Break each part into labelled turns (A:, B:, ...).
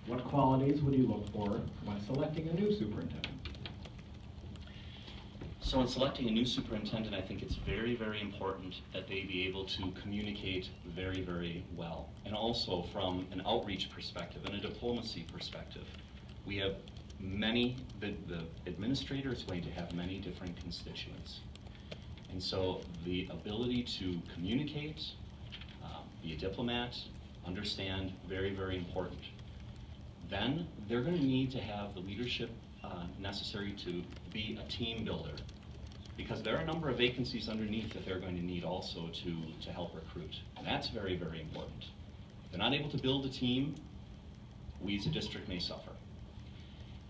A: What qualities would you look for when selecting a new superintendent?
B: So in selecting a new superintendent, I think it's very, very important that they be able to communicate very, very well. And also from an outreach perspective and a diplomacy perspective. We have the administrator is going to have many different constituents. And so the ability to communicate, be a diplomat, understand, very, very important. Then they're going to need to have the leadership necessary to be a team builder, because there are a number of vacancies underneath that they're going to need also to help recruit. And that's very, very important. If they're not able to build a team, we as a district may suffer.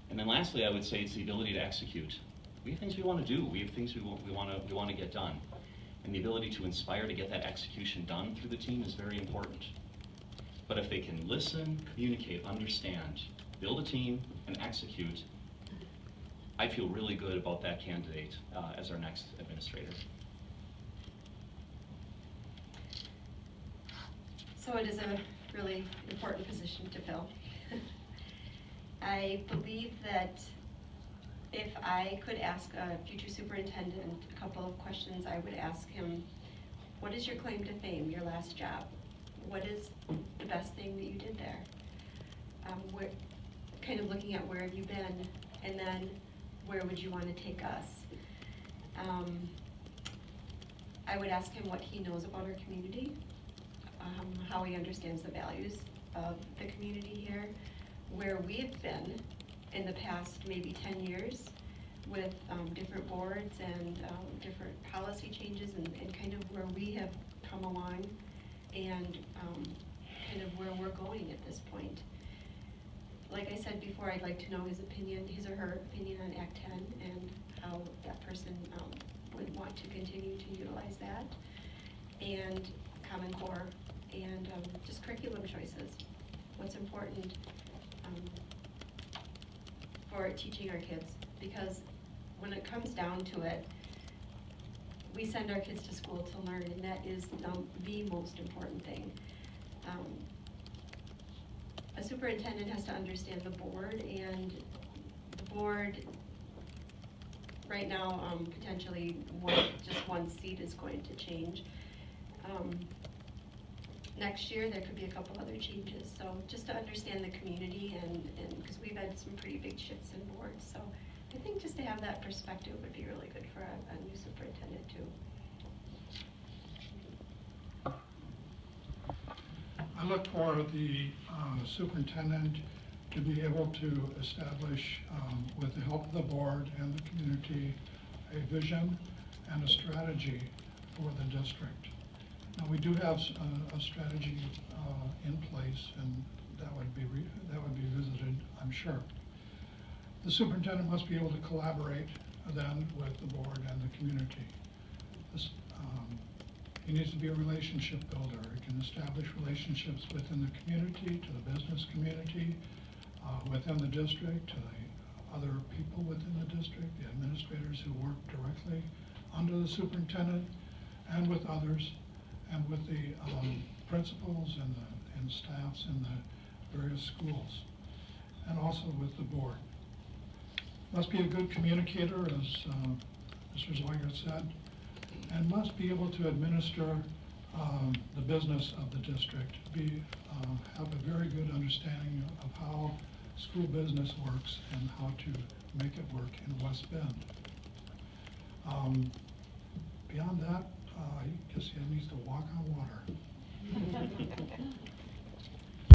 B: And then lastly, I would say it's the ability to execute. We have things we want to do. We have things we want to get done. And the ability to inspire to get that execution done through the team is very important. But if they can listen, communicate, understand, build a team, and execute, I feel really good about that candidate as our next administrator.
C: So it is a really important position to fill. I believe that if I could ask a future superintendent a couple of questions, I would ask him, what is your claim to fame, your last job? What is the best thing that you did there? Kind of looking at where have you been, and then where would you want to take us? I would ask him what he knows about our community, how he understands the values of the community here, where we've been in the past maybe 10 years with different boards and different policy changes, and kind of where we have come along, and kind of where we're going at this point. Like I said before, I'd like to know his opinion, his or her opinion on Act 10, and how that person would want to continue to utilize that, and Common Core, and just curriculum choices. What's important for teaching our kids, because when it comes down to it, we send our kids to school to learn, and that is the most important thing. A superintendent has to understand the board, and the board right now potentially just one seat is going to change. Next year there could be a couple other changes, so just to understand the community, and because we've had some pretty big shifts in boards, so I think just to have that perspective would be really good for a new superintendent too.
D: I look for the superintendent to be able to establish, with the help of the board and the community, a vision and a strategy for the district. Now, we do have a strategy in place, and that would be visited, I'm sure. The superintendent must be able to collaborate then with the board and the community. He needs to be a relationship builder. He can establish relationships within the community, to the business community, within the district, to the other people within the district, the administrators who work directly under the superintendent, and with others, and with the principals and staffs in the various schools, and also with the board. Must be a good communicator, as Mr. Zweigert said, and must be able to administer the business of the district, have a very good understanding of how school business works and how to make it work in West Bend. Beyond that, I guess he needs to walk on water.